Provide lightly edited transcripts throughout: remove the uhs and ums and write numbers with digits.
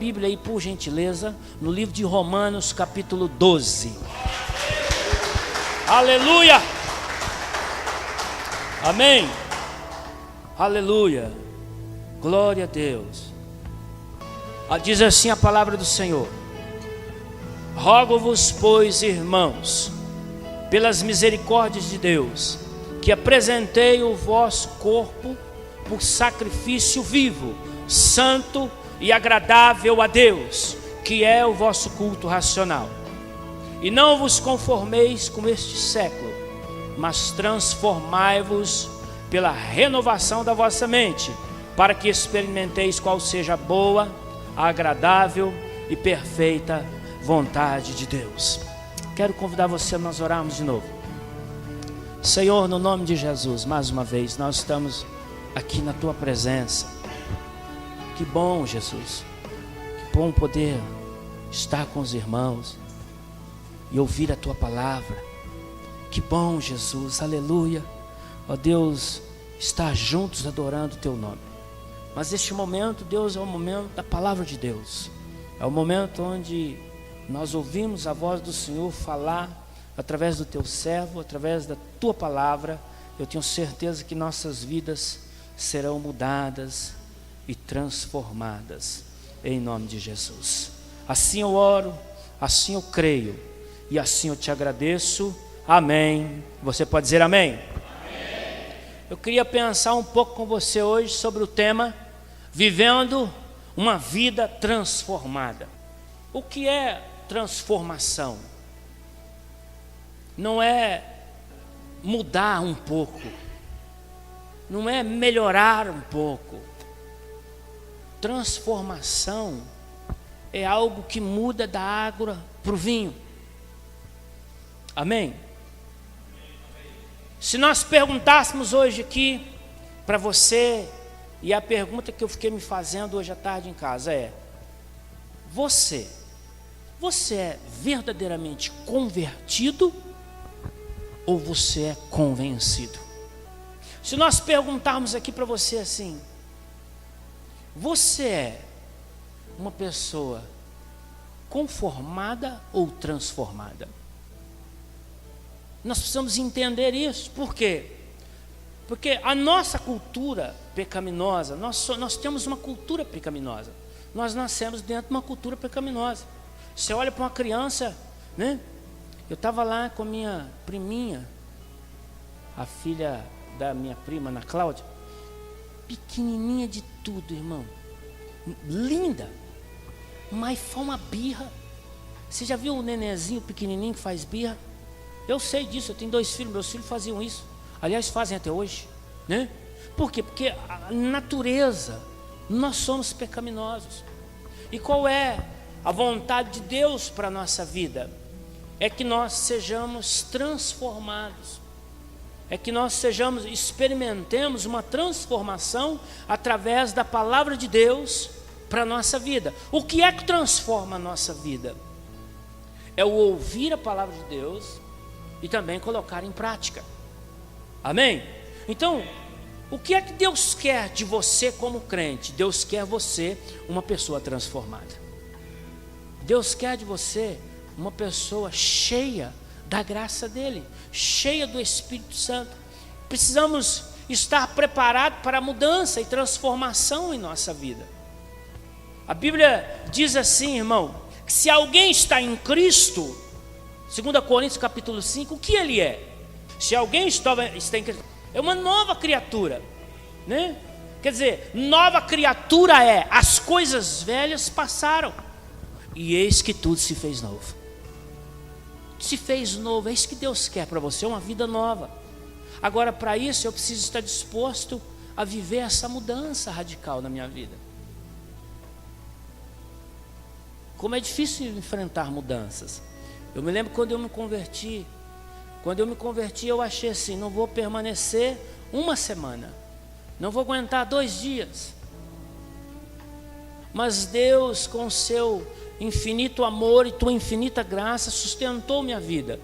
Bíblia aí, por gentileza, no livro de Romanos, capítulo 12. Aleluia! Amém! Aleluia! Glória a Deus! Diz assim a palavra do Senhor: rogo-vos, pois, irmãos, pelas misericórdias de Deus, que apresentei o vosso corpo por sacrifício vivo, santo e agradável a Deus, que é o vosso culto racional. E não vos conformeis com este século, mas transformai-vos pela renovação da vossa mente, para que experimenteis qual seja a boa, agradável e perfeita vontade de Deus. Quero convidar você a nós orarmos de novo. Senhor, no nome de Jesus, mais uma vez nós estamos aqui na tua presença. Que bom, Jesus, que bom poder estar com os irmãos e ouvir a tua palavra. Que bom, Jesus, aleluia. Ó Deus, estar juntos adorando o teu nome. Mas este momento, Deus, é o momento da palavra de Deus. É o momento onde nós ouvimos a voz do Senhor falar através do teu servo, através da tua palavra. Eu tenho certeza que nossas vidas serão mudadas e transformadas, em nome de Jesus. Assim eu oro, assim eu creio, e assim eu te agradeço. Amém. Você pode dizer amém? Amém. Eu queria pensar um pouco com você hoje sobre o tema vivendo uma vida transformada. O que é transformação? Não é mudar um pouco, não é melhorar um pouco. Transformação é algo que muda da água para o vinho. Amém? Se nós perguntássemos hoje aqui para você, e a pergunta que eu fiquei me fazendo hoje à tarde em casa é: você é verdadeiramente convertido ou você é convencido? Se nós perguntarmos aqui para você assim: você é uma pessoa conformada ou transformada? Nós precisamos entender isso. Por quê? Porque a nossa cultura pecaminosa, nós temos uma cultura pecaminosa. Nós nascemos dentro de uma cultura pecaminosa. Você olha para uma criança, né? Eu estava lá com a minha priminha, a filha da minha prima, Ana Cláudia, pequenininha de tudo, irmão, linda, mas foi uma birra. Você já viu o nenenzinho pequenininho que faz birra? Eu sei disso, eu tenho 2 filhos, meus filhos faziam isso. Aliás, fazem até hoje, né? Por quê? Porque a natureza, nós somos pecaminosos. E qual é a vontade de Deus para a nossa vida? É que nós sejamos transformados. É que nós experimentemos uma transformação através da palavra de Deus para a nossa vida. O que é que transforma a nossa vida? É o ouvir a palavra de Deus e também colocar em prática. Amém? Então, o que é que Deus quer de você como crente? Deus quer você uma pessoa transformada. Deus quer de você uma pessoa cheia da graça dele, cheia do Espírito Santo. Precisamos estar preparados para a mudança e transformação em nossa vida. A Bíblia diz assim, irmão, que se alguém está em Cristo, 2 Coríntios capítulo 5, o que ele é? Se alguém está em Cristo, é uma nova criatura, né? Quer dizer, nova criatura é: as coisas velhas passaram e eis que tudo se fez novo. Se fez novo, é isso que Deus quer para você, uma vida nova. Agora, para isso eu preciso estar disposto a viver essa mudança radical na minha vida. Como é difícil enfrentar mudanças. Eu me lembro quando eu me converti. Quando eu me converti, eu achei assim: não vou permanecer uma semana, não vou aguentar 2 dias. Mas Deus, com seu infinito amor e tua infinita graça, sustentou minha vida.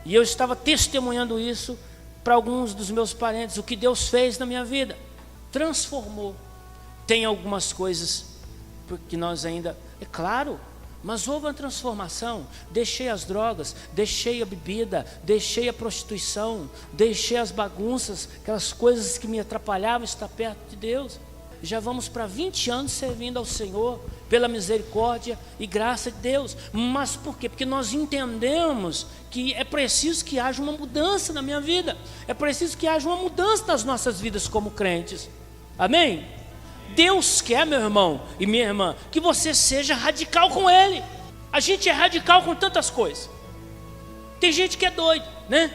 E eu estava testemunhando isso para alguns dos meus parentes, o que Deus fez na minha vida. Transformou. Tem algumas coisas porque nós ainda É claro, mas houve uma transformação. Deixei as drogas, deixei a bebida, deixei a prostituição, deixei as bagunças, aquelas coisas que me atrapalhavam estar perto de Deus. Já vamos para 20 anos servindo ao Senhor, pela misericórdia e graça de Deus. Mas por quê? Porque nós entendemos que é preciso que haja uma mudança na minha vida. É preciso que haja uma mudança nas nossas vidas como crentes. Amém? Deus quer, meu irmão e minha irmã, que você seja radical com Ele. A gente é radical com tantas coisas. Tem gente que é doido, né?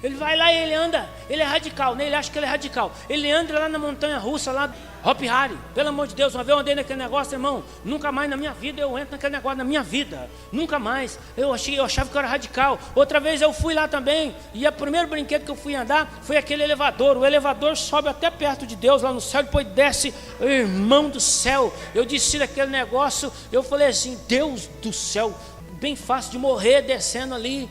Ele vai lá e ele anda, ele é radical, né? Ele acha que ele é radical. Ele anda lá na montanha russa, lá Hopi Hari. Pelo amor de Deus, uma vez eu andei naquele negócio, irmão. Nunca mais na minha vida eu entro naquele negócio, na minha vida. Nunca mais. Eu achava que eu era radical. Outra vez eu fui lá também. E o primeiro brinquedo que eu fui andar foi aquele elevador. O elevador sobe até perto de Deus, lá no céu, depois desce, irmão do céu. Eu desci daquele negócio, eu falei assim, Deus do céu, bem fácil de morrer descendo ali.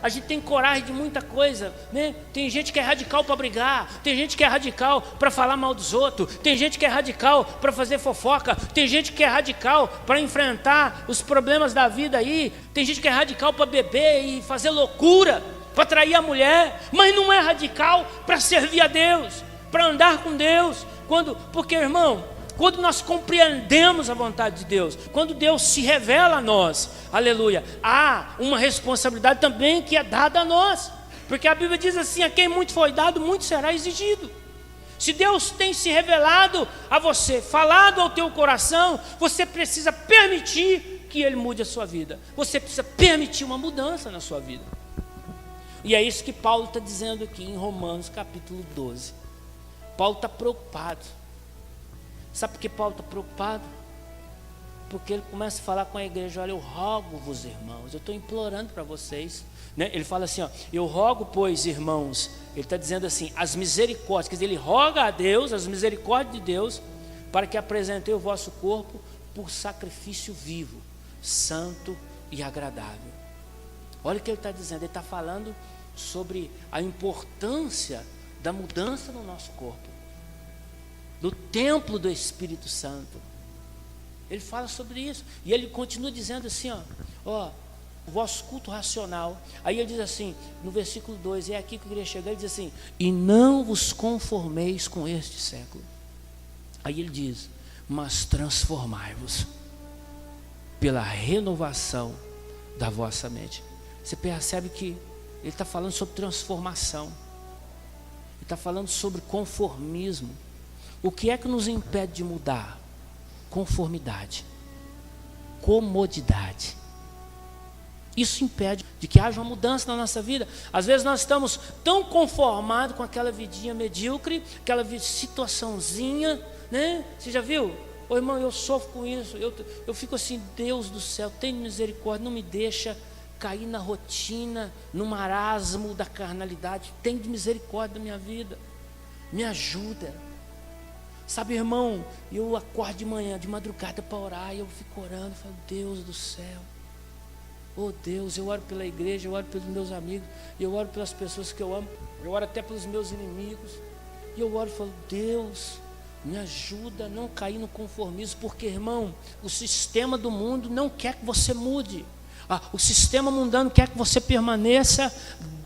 A gente tem coragem de muita coisa, né? Tem gente que é radical para brigar, tem gente que é radical para falar mal dos outros, tem gente que é radical para fazer fofoca, tem gente que é radical para enfrentar os problemas da vida aí, tem gente que é radical para beber e fazer loucura, para trair a mulher, mas não é radical para servir a Deus, para andar com Deus. Porque, irmão, quando nós compreendemos a vontade de Deus, quando Deus se revela a nós, aleluia, há uma responsabilidade também que é dada a nós, porque a Bíblia diz assim, a quem muito foi dado, muito será exigido. Se Deus tem se revelado a você, falado ao teu coração, você precisa permitir que Ele mude a sua vida, você precisa permitir uma mudança na sua vida. E é isso que Paulo está dizendo aqui em Romanos capítulo 12, Paulo está preocupado. Sabe por que Paulo está preocupado? Porque ele começa a falar com a igreja, olha, eu rogo-vos, irmãos, eu estou implorando para vocês, né? Ele fala assim, ó, eu rogo, pois, irmãos, ele está dizendo assim, as misericórdias, quer dizer, ele roga a Deus, as misericórdias de Deus, para que apresentei o vosso corpo por sacrifício vivo, santo e agradável. Olha o que ele está dizendo, ele está falando sobre a importância da mudança no nosso corpo, do templo do Espírito Santo. Ele fala sobre isso, e ele continua dizendo assim, ó, o vosso culto racional. Aí ele diz assim, no versículo 2, é aqui que eu queria chegar, ele diz assim, e não vos conformeis com este século. Aí ele diz, mas transformai-vos pela renovação da vossa mente. Você percebe que ele está falando sobre transformação, ele está falando sobre conformismo. O que é que nos impede de mudar? Conformidade, comodidade. Isso impede de que haja uma mudança na nossa vida. Às vezes nós estamos tão conformados com aquela vidinha medíocre, aquela situaçãozinha, né? Você já viu? Ô irmão, eu sofro com isso, eu fico assim, Deus do céu, tem misericórdia, não me deixa cair na rotina, no marasmo da carnalidade, tem misericórdia da minha vida, me ajuda. Sabe, irmão, eu acordo de manhã, de madrugada para orar, e eu fico orando, falo, Deus do céu, oh Deus, eu oro pela igreja, eu oro pelos meus amigos, eu oro pelas pessoas que eu amo, eu oro até pelos meus inimigos, e eu oro e falo, Deus, me ajuda a não cair no conformismo, porque, irmão, o sistema do mundo não quer que você mude, o sistema mundano quer que você permaneça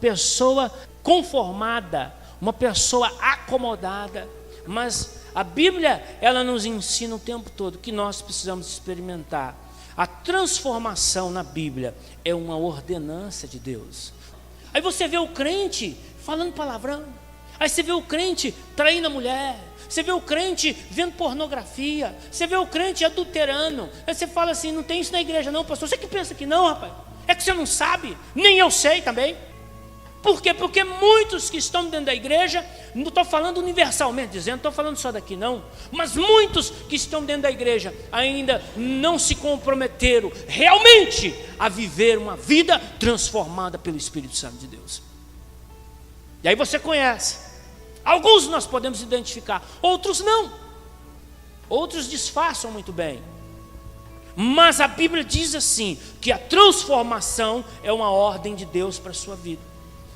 pessoa conformada, uma pessoa acomodada, mas a Bíblia, ela nos ensina o tempo todo que nós precisamos experimentar. A transformação na Bíblia é uma ordenança de Deus. Aí você vê o crente falando palavrão, aí você vê o crente traindo a mulher, você vê o crente vendo pornografia, você vê o crente adulterando. Aí você fala assim, não tem isso na igreja não, pastor. Você que pensa que não, rapaz? É que você não sabe, nem eu sei também. Por quê? Porque muitos que estão dentro da igreja, não estou falando universalmente dizendo, não estou falando só daqui não, mas muitos que estão dentro da igreja ainda não se comprometeram realmente a viver uma vida transformada pelo Espírito Santo de Deus. E aí você conhece, alguns nós podemos identificar, outros não, outros disfarçam muito bem. Mas a Bíblia diz assim, que a transformação é uma ordem de Deus para a sua vida.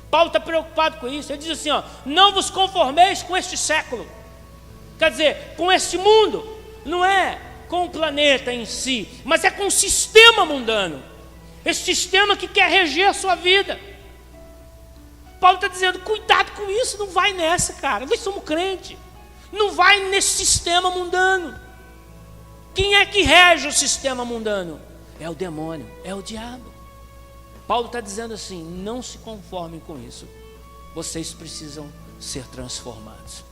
Paulo está preocupado com isso, ele diz assim, não vos conformeis com este século, quer dizer, com este mundo, não é com o planeta em si, mas é com o sistema mundano. Esse sistema que quer reger a sua vida. Paulo está dizendo, cuidado com isso, não vai nessa, cara. Nós somos crente. Não vai nesse sistema mundano. Quem é que rege o sistema mundano? É o demônio, é o diabo. Paulo está dizendo assim, não se conformem com isso. Vocês precisam ser transformados.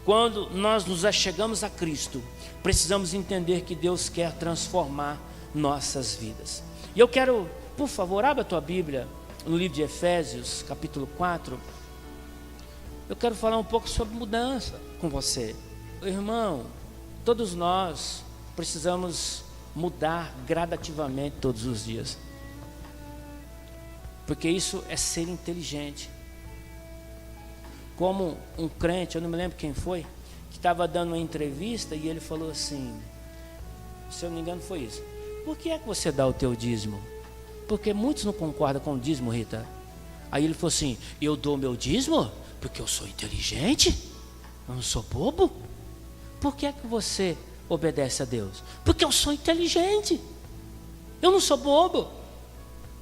Quando nós nos achegamos a Cristo, precisamos entender que Deus quer transformar nossas vidas. E eu quero, por favor, abra a tua Bíblia no livro de Efésios, capítulo 4. Eu quero falar um pouco sobre mudança com você. Irmão, todos nós precisamos mudar gradativamente todos os dias. Porque isso é ser inteligente. Como um crente, eu não me lembro quem foi, que estava dando uma entrevista e ele falou assim, se eu não me engano foi isso, por que é que você dá o teu dízimo? Porque muitos não concordam com o dízimo, Rita. Aí ele falou assim, eu dou meu dízimo porque eu sou inteligente? Eu não sou bobo? Por que é que você obedece a Deus? Porque eu sou inteligente. Eu não sou bobo.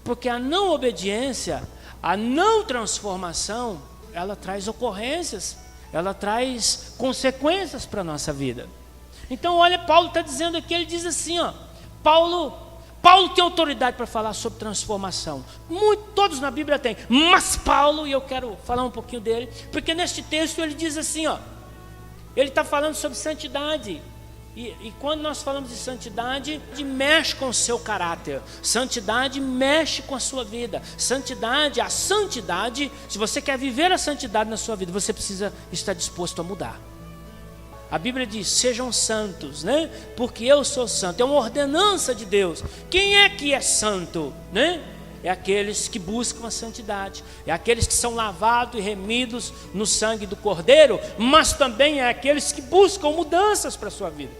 Porque a não obediência, a não transformação, ela traz ocorrências, ela traz consequências para a nossa vida. Então olha, Paulo está dizendo aqui, ele diz assim, ó, Paulo tem autoridade para falar sobre transformação. Todos na Bíblia têm, mas Paulo, e eu quero falar um pouquinho dele, porque neste texto ele diz assim, ó, ele está falando sobre santidade. E quando nós falamos de santidade, mexe com o seu caráter. Santidade mexe com a sua vida. A santidade, se você quer viver a santidade na sua vida, você precisa estar disposto a mudar. A Bíblia diz, sejam santos, né? Porque eu sou santo. É uma ordenança de Deus. Quem é que é santo, né? É aqueles que buscam a santidade, é aqueles que são lavados e remidos no sangue do Cordeiro, mas também é aqueles que buscam mudanças para a sua vida.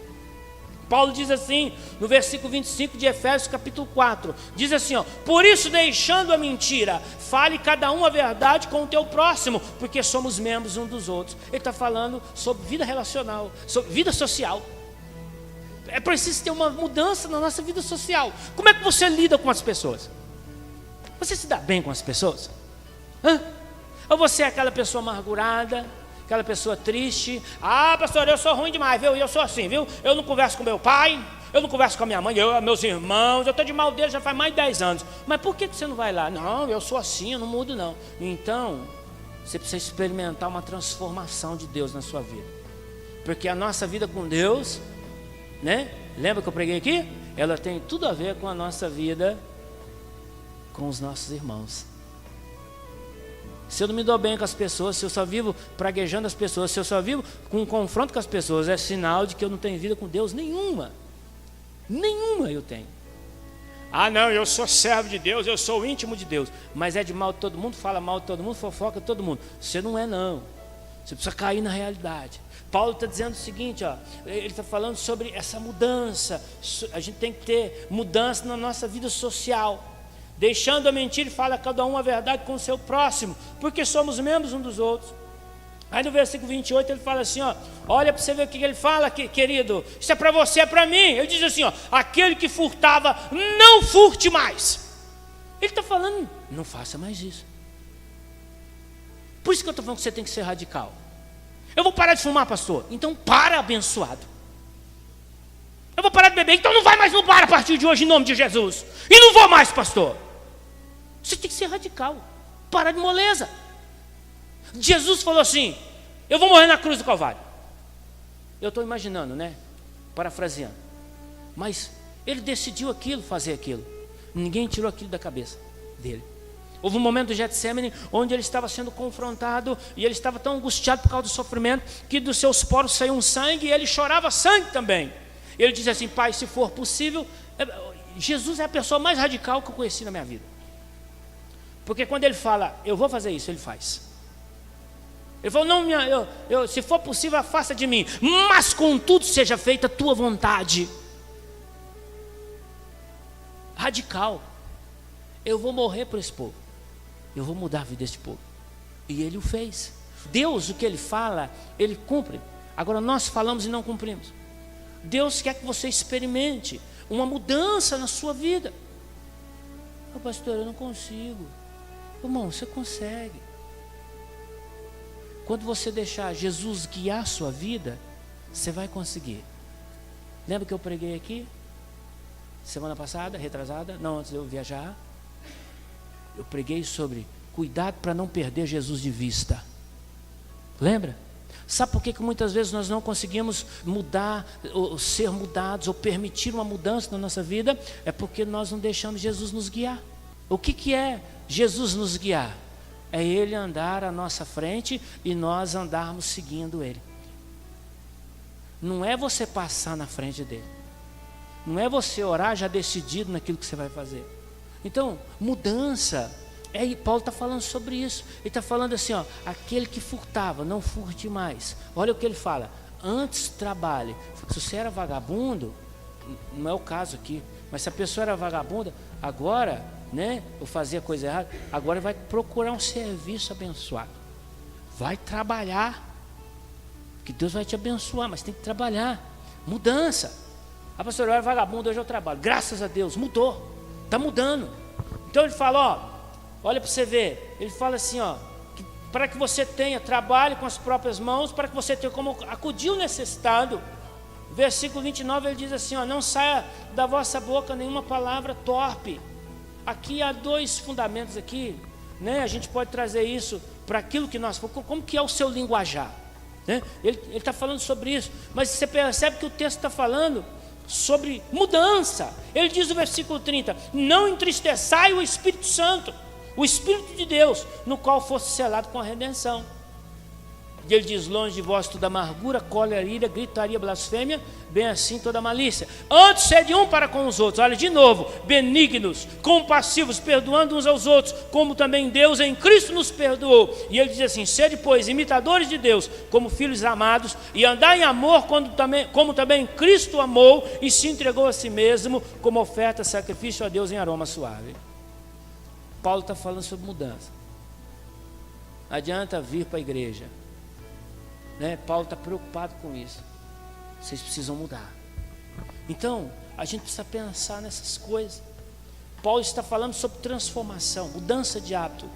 Paulo diz assim, no versículo 25 de Efésios capítulo 4, diz assim, ó, por isso deixando a mentira, fale cada um a verdade com o teu próximo, porque somos membros uns dos outros. Ele está falando sobre vida relacional, sobre vida social. É preciso ter uma mudança na nossa vida social. Como é que você lida com as pessoas? Você se dá bem com as pessoas? Ou você é aquela pessoa amargurada, aquela pessoa triste? Ah, pastor, eu sou ruim demais, viu? Eu sou assim, viu? Eu não converso com meu pai, eu não converso com a minha mãe, meus irmãos, eu estou de mal deles já faz mais de 10 anos. Mas por que você não vai lá? Não, eu sou assim, eu não mudo não. Então, você precisa experimentar uma transformação de Deus na sua vida. Porque a nossa vida com Deus, né? Lembra que eu preguei aqui? Ela tem tudo a ver com a nossa vida com os nossos irmãos. Se eu não me dou bem com as pessoas, se eu só vivo praguejando as pessoas, se eu só vivo com um confronto com as pessoas, é sinal de que eu não tenho vida com Deus nenhuma. Nenhuma eu tenho. Ah não, eu sou servo de Deus, eu sou íntimo de Deus. Mas é de mal de todo mundo, fala mal de todo mundo, fofoca de todo mundo. Você não é não. Você precisa cair na realidade. Paulo está dizendo o seguinte, ó, ele está falando sobre essa mudança. A gente tem que ter mudança na nossa vida social. Deixando a mentira, fala cada um a verdade com o seu próximo, porque somos membros uns dos outros. Aí no versículo 28 ele fala assim, ó, olha para você ver o que ele fala, querido, isso é para você, é para mim. Ele diz assim, ó, aquele que furtava, não furte mais. Ele está falando, não faça mais isso. Por isso que eu estou falando que você tem que ser radical. Eu vou parar de fumar, pastor. Então para, abençoado. Eu vou parar de beber, então não vai mais no bar a partir de hoje, em nome de Jesus. E não vou mais, pastor. Você tem que ser radical, parar de moleza. Jesus falou assim, eu vou morrer na cruz do Calvário. Eu estou imaginando, né? Parafraseando. Mas ele decidiu aquilo, fazer aquilo. Ninguém tirou aquilo da cabeça dele. Houve um momento do Getsemane onde ele estava sendo confrontado e ele estava tão angustiado por causa do sofrimento que dos seus poros saiu um sangue e ele chorava sangue também. Ele disse assim, Pai, se for possível. Jesus é a pessoa mais radical que eu conheci na minha vida. Porque quando ele fala, eu vou fazer isso, ele faz. Ele falou, não, se for possível, afasta de mim, mas contudo seja feita a tua vontade. Radical. Eu vou morrer por esse povo. Eu vou mudar a vida desse povo. E ele o fez. Deus, o que ele fala, ele cumpre. Agora nós falamos e não cumprimos. Deus quer que você experimente uma mudança na sua vida. Pastor, eu não consigo. Irmão, você consegue. Quando você deixar Jesus guiar a sua vida, você vai conseguir. Lembra que eu preguei aqui? Semana passada, retrasada? Não, antes de eu viajar. Eu preguei sobre cuidado para não perder Jesus de vista. Lembra? Sabe por que muitas vezes nós não conseguimos mudar, ou ser mudados, ou permitir uma mudança na nossa vida? É porque nós não deixamos Jesus nos guiar. O que é Jesus nos guiar? É Ele andar à nossa frente e nós andarmos seguindo Ele. Não é você passar na frente dele. Não é você orar já decidido naquilo que você vai fazer. Então, mudança. Paulo está falando sobre isso. Ele está falando assim, ó, aquele que furtava, não furte mais. Olha o que ele fala: antes trabalhe. Se você era vagabundo, não é o caso aqui, mas se a pessoa era vagabunda, agora, né, ou fazia coisa errada, agora vai procurar um serviço abençoado. Vai trabalhar, que Deus vai te abençoar, mas tem que trabalhar. Mudança. A pastora era vagabundo, hoje eu trabalho. Graças a Deus, mudou. Está mudando. Então ele fala, ó, olha para você ver, ele fala assim, ó, que para que você tenha trabalho com as próprias mãos, para que você tenha como acudir o necessitado. Versículo 29 ele diz assim, ó, não saia da vossa boca nenhuma palavra torpe. Aqui há dois fundamentos aqui, né? A gente pode trazer isso para aquilo que nós, como que é o seu linguajar, né? Ele está falando sobre isso, mas você percebe que o texto está falando sobre mudança. Ele diz no versículo 30, não entristeçai o Espírito Santo, o Espírito de Deus, no qual fosse selado com a redenção. E ele diz, longe de vós toda amargura, cólera, ira, gritaria, blasfêmia, bem assim toda malícia. Antes sede um para com os outros, olha de novo, benignos, compassivos, perdoando uns aos outros, como também Deus em Cristo nos perdoou. E ele diz assim, sede pois imitadores de Deus, como filhos amados, e andai em amor, como também Cristo amou, e se entregou a si mesmo, como oferta, sacrifício a Deus em aroma suave. Paulo está falando sobre mudança. Não adianta vir para a igreja, né? Paulo está preocupado com isso. Vocês precisam mudar. Então, a gente precisa pensar nessas coisas. Paulo está falando sobre transformação, mudança de hábito,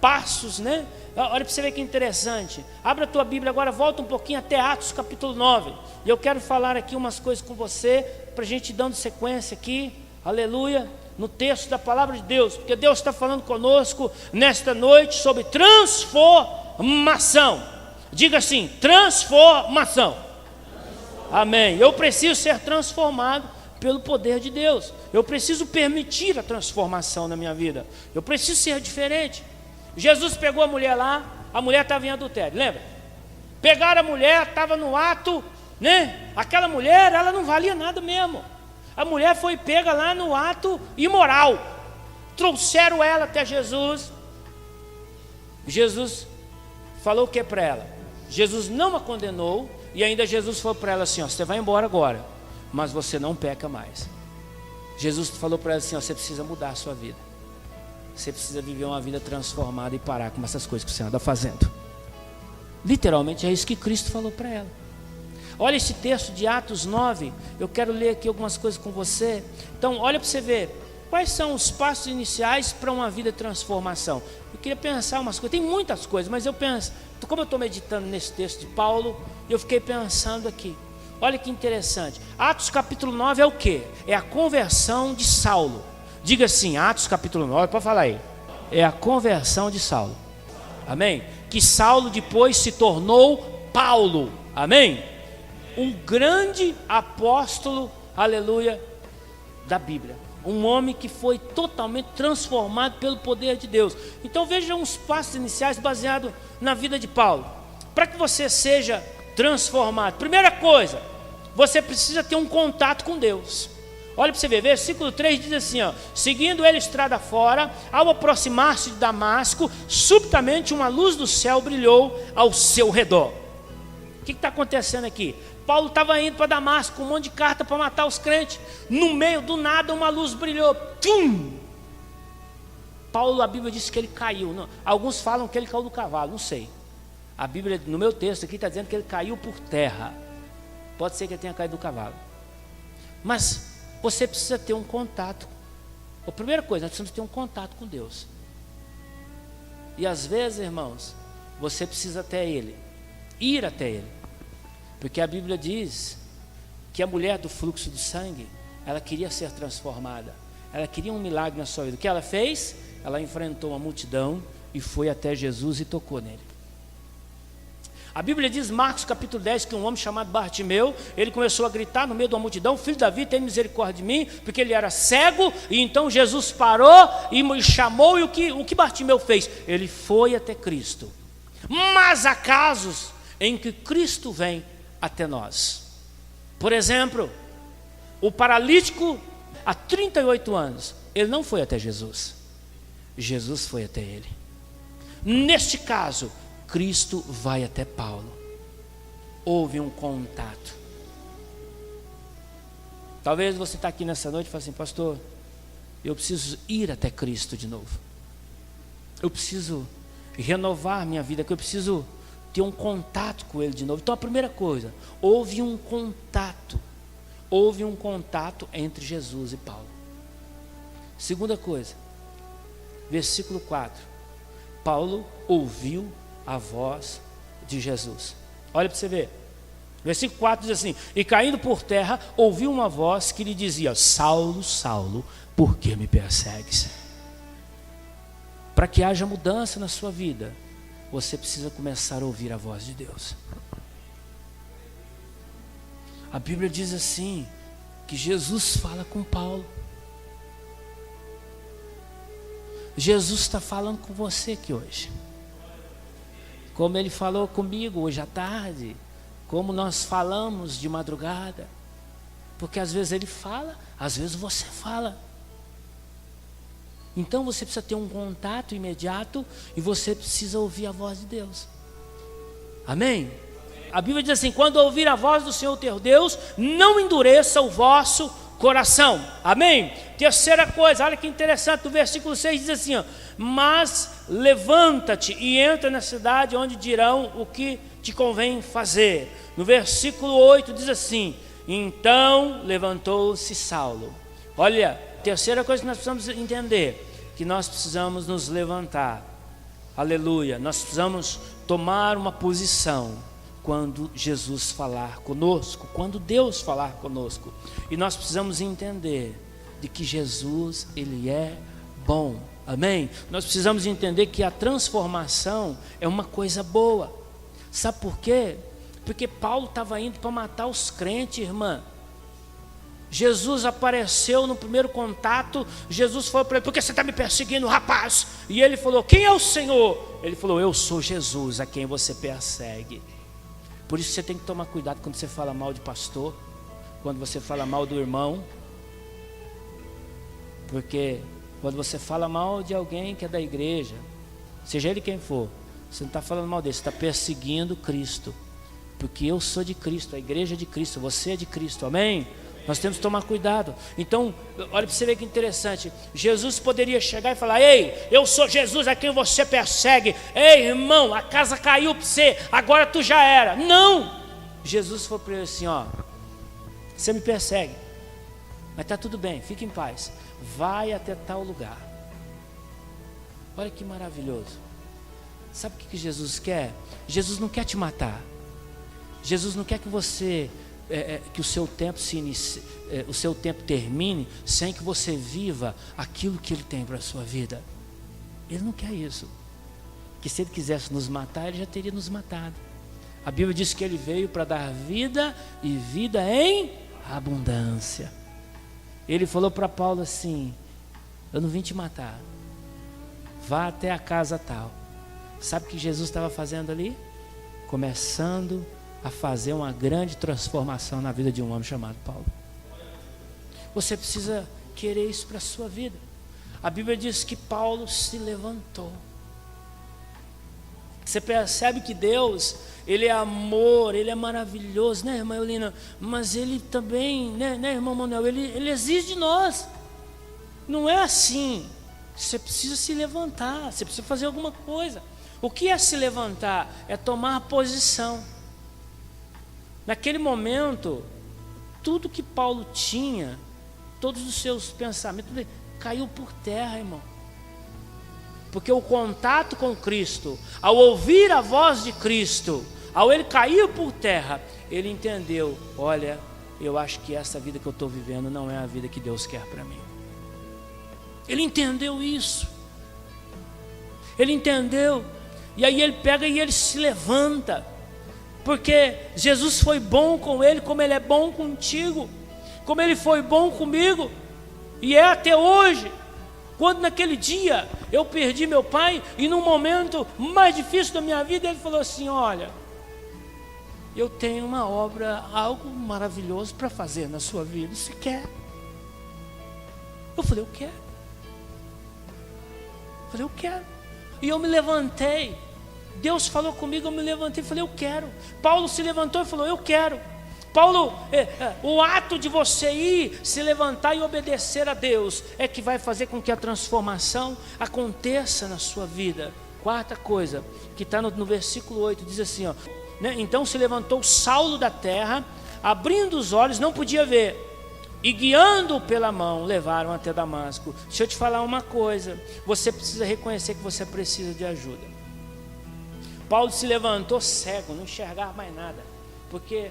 passos, né? Olha para você ver que interessante. Abra a tua Bíblia agora, volta um pouquinho até Atos capítulo 9. E eu quero falar aqui umas coisas com você, para a gente ir dando sequência aqui, aleluia, no texto da palavra de Deus, porque Deus está falando conosco nesta noite sobre transformação. Diga assim, transformação. Amém. Eu preciso ser transformado pelo poder de Deus. Eu preciso permitir a transformação na minha vida. Eu preciso ser diferente. Jesus pegou a mulher lá, a mulher estava em adultério, lembra? Pegaram a mulher, estava no ato, né? Aquela mulher, ela não valia nada mesmo. A mulher foi pega lá no ato imoral. Trouxeram ela até Jesus. Jesus falou o que para ela? Jesus não a condenou, e ainda Jesus falou para ela assim, ó, você vai embora agora, mas você não peca mais. Jesus falou para ela assim, ó, você precisa mudar a sua vida. Você precisa viver uma vida transformada e parar com essas coisas que você anda fazendo. Literalmente é isso que Cristo falou para ela. Olha esse texto de Atos 9, eu quero ler aqui algumas coisas com você. Então olha para você ver, quais são os passos iniciais para uma vida de transformação. Eu queria pensar umas coisas, tem muitas coisas, mas eu penso, como eu estou meditando nesse texto de Paulo, eu fiquei pensando aqui. Olha que interessante, Atos capítulo 9 é o que? É a conversão de Saulo. Diga assim, Atos capítulo 9, pode falar aí. É a conversão de Saulo. Amém? Que Saulo depois se tornou Paulo. Amém? Um grande apóstolo, aleluia, da Bíblia. Um homem que foi totalmente transformado pelo poder de Deus. Então veja uns passos iniciais baseados na vida de Paulo. Para que você seja transformado, primeira coisa, você precisa ter um contato com Deus. Olha para você ver, versículo 3 diz assim, ó, seguindo ele estrada fora, ao aproximar-se de Damasco, subitamente uma luz do céu brilhou ao seu redor. O que está acontecendo aqui? Paulo estava indo para Damasco com um monte de carta para matar os crentes. No meio do nada uma luz brilhou. Tum! Paulo, a Bíblia diz que ele caiu. Não, alguns falam que ele caiu do cavalo, não sei. A Bíblia, no meu texto aqui, está dizendo que ele caiu por terra. Pode ser que ele tenha caído do cavalo. Mas você precisa ter um contato. A primeira coisa, nós precisamos ter um contato com Deus. E às vezes, irmãos, você precisa até Ele, ir até Ele. Porque a Bíblia diz que a mulher do fluxo de sangue, ela queria ser transformada. Ela queria um milagre na sua vida. O que ela fez? Ela enfrentou uma multidão e foi até Jesus e tocou nele. A Bíblia diz, Marcos capítulo 10, que um homem chamado Bartimeu, ele começou a gritar no meio de uma multidão: filho de Davi, tem misericórdia de mim, porque ele era cego. E então Jesus parou e chamou, e o que Bartimeu fez? Ele foi até Cristo. Mas há casos em que Cristo vem até nós. Por exemplo, o paralítico, há 38 anos, ele não foi até Jesus. Jesus foi até ele. Neste caso, Cristo vai até Paulo. Houve um contato. Talvez você está aqui nessa noite e fale assim: pastor, eu preciso ir até Cristo de novo. Eu preciso renovar minha vida, que eu preciso ter um contato com Ele de novo. Então a primeira coisa, houve um contato. Houve um contato entre Jesus e Paulo. Segunda coisa, versículo 4. Paulo ouviu a voz de Jesus. Olha para você ver. Versículo 4 diz assim: e caindo por terra, ouviu uma voz que lhe dizia: Saulo, Saulo, por que me persegues? Para que haja mudança na sua vida, você precisa começar a ouvir a voz de Deus. A Bíblia diz assim, que Jesus fala com Paulo. Jesus está falando com você aqui hoje. Como Ele falou comigo hoje à tarde, como nós falamos de madrugada. Porque às vezes Ele fala, às vezes você fala. Então você precisa ter um contato imediato e você precisa ouvir a voz de Deus. Amém? A Bíblia diz assim: quando ouvir a voz do Senhor teu Deus, não endureça o vosso coração. Amém? Terceira coisa, olha que interessante, o versículo 6 diz assim, ó: mas levanta-te e entra na cidade, onde dirão o que te convém fazer. No versículo 8 diz assim: então levantou-se Saulo. Olha, terceira coisa que nós precisamos entender, que nós precisamos nos levantar. Aleluia. Nós precisamos tomar uma posição quando Jesus falar conosco, quando Deus falar conosco. E nós precisamos entender de que Jesus, Ele é bom. Amém? Nós precisamos entender que a transformação é uma coisa boa. Sabe por quê? Porque Paulo estava indo para matar os crentes, irmã. Jesus apareceu no primeiro contato. Jesus falou para ele: por que você está me perseguindo, rapaz? E ele falou: quem é o Senhor? Ele falou: eu sou Jesus, a quem você persegue. Por isso você tem que tomar cuidado quando você fala mal de pastor, quando você fala mal do irmão. Porque quando você fala mal de alguém que é da igreja, seja ele quem for, você não está falando mal dele, você está perseguindo Cristo. Porque eu sou de Cristo, a igreja é de Cristo, você é de Cristo, amém? Nós temos que tomar cuidado. Então, olha para você ver que interessante. Jesus poderia chegar e falar: ei, eu sou Jesus a quem você persegue. Ei, irmão, a casa caiu para você, agora tu já era. Não! Jesus falou para ele assim: ó, você me persegue, mas está tudo bem, fique em paz. Vai até tal lugar. Olha que maravilhoso. Sabe o que Jesus quer? Jesus não quer te matar. Jesus não quer que você... que o seu tempo se inicie, o seu tempo termine sem que você viva aquilo que Ele tem para a sua vida. Ele não quer isso. Que se Ele quisesse nos matar, Ele já teria nos matado. A Bíblia diz que Ele veio para dar vida e vida em abundância. Ele falou para Paulo assim: eu não vim te matar, vá até a casa tal. Sabe o que Jesus estava fazendo ali? Começando a fazer uma grande transformação na vida de um homem chamado Paulo. Você precisa querer isso para a sua vida. A Bíblia diz que Paulo se levantou. Você percebe que Deus, Ele é amor, Ele é maravilhoso, né, irmã Eulina? Mas Ele também, né, irmão Manuel, Ele exige de nós. Não é assim. Você precisa se levantar, você precisa fazer alguma coisa. O que é se levantar? É tomar posição. Naquele momento, tudo que Paulo tinha, todos os seus pensamentos, caiu por terra, irmão. Porque o contato com Cristo, ao ouvir a voz de Cristo, ao ele cair por terra, ele entendeu: olha, eu acho que essa vida que eu estou vivendo não é a vida que Deus quer para mim. Ele entendeu isso. Ele entendeu. E aí ele pega e ele se levanta. Porque Jesus foi bom com ele, como ele é bom contigo, como ele foi bom comigo, e é até hoje. Quando naquele dia eu perdi meu pai, e num momento mais difícil da minha vida, ele falou assim: olha, eu tenho uma obra, algo maravilhoso para fazer na sua vida, você quer? Eu falei: eu quero. Eu falei: eu quero. E eu me levantei. Deus falou comigo, eu me levantei e falei: eu quero. Paulo se levantou e falou: eu quero. Paulo, o ato de você ir, se levantar e obedecer a Deus é que vai fazer com que a transformação aconteça na sua vida. Quarta coisa, que está no versículo 8, diz assim, ó, né? Então se levantou Saulo da terra, abrindo os olhos, não podia ver, e guiando-o pela mão, levaram até Damasco. Deixa eu te falar uma coisa, você precisa reconhecer que você precisa de ajuda. Paulo se levantou cego, não enxergava mais nada, porque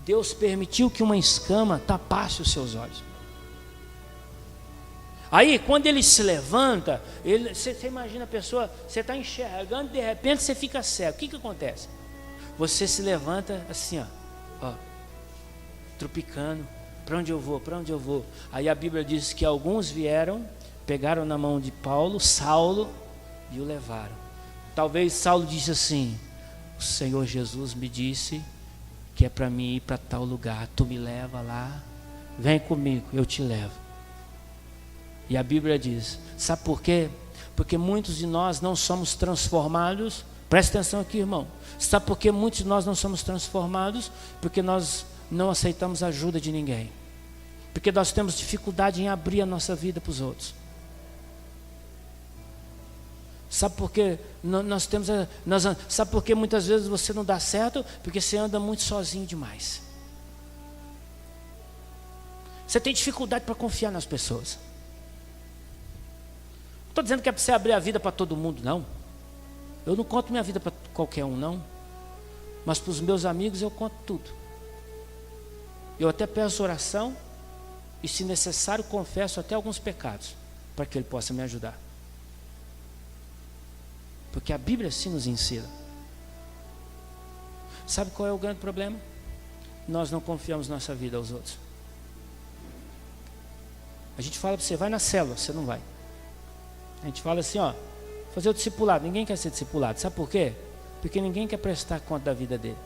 Deus permitiu que uma escama tapasse os seus olhos. Aí, quando ele se levanta, você imagina a pessoa, você está enxergando, de repente você fica cego. O que acontece? Você se levanta assim, ó, tropicando. Para onde eu vou? Para onde eu vou? Aí a Bíblia diz que alguns vieram, pegaram na mão de Paulo, Saulo, e o levaram. Talvez Saulo disse assim: o Senhor Jesus me disse que é para mim ir para tal lugar, tu me leva lá, vem comigo, eu te levo. E a Bíblia diz, sabe por quê? Porque muitos de nós não somos transformados, presta atenção aqui, irmão, sabe por que muitos de nós não somos transformados? Porque nós não aceitamos a ajuda de ninguém, porque nós temos dificuldade em abrir a nossa vida para os outros. Sabe por quê? Sabe por que muitas vezes você não dá certo? Porque você anda muito sozinho demais. Você tem dificuldade para confiar nas pessoas. Não estou dizendo que é para você abrir a vida para todo mundo, não. Eu não conto minha vida para qualquer um, não. Mas para os meus amigos eu conto tudo. Eu até peço oração e, se necessário, confesso até alguns pecados, para que ele possa me ajudar. Porque a Bíblia assim nos ensina. Sabe qual é o grande problema? Nós não confiamos nossa vida aos outros. A gente fala para você, vai na célula, você não vai. A gente fala assim, ó, fazer o discipulado, ninguém quer ser discipulado. Sabe por quê? Porque ninguém quer prestar conta da vida dele.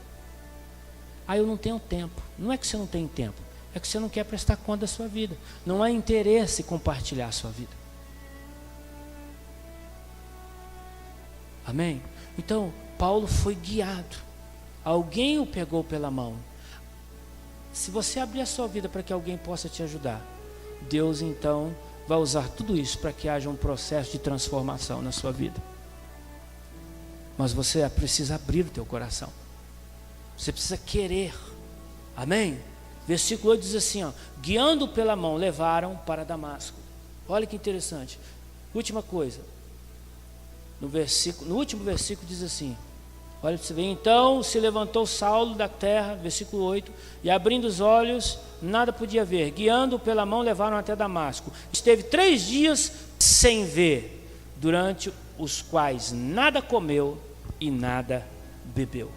Ah, eu não tenho tempo. Não é que você não tem tempo, é que você não quer prestar conta da sua vida. Não há interesse em compartilhar a sua vida. Amém? Então, Paulo foi guiado. Alguém o pegou pela mão. Se você abrir a sua vida para que alguém possa te ajudar, Deus então vai usar tudo isso para que haja um processo de transformação na sua vida. Mas você precisa abrir o teu coração. Você precisa querer. Amém? Versículo 8 diz assim, ó, guiando pela mão, levaram para Damasco. Olha que interessante. Última coisa. No último versículo diz assim, olha para você ver, então se levantou Saulo da terra, versículo 8, e abrindo os olhos, nada podia ver, guiando pela mão, levaram até Damasco. Esteve 3 dias sem ver, durante os quais nada comeu e nada bebeu.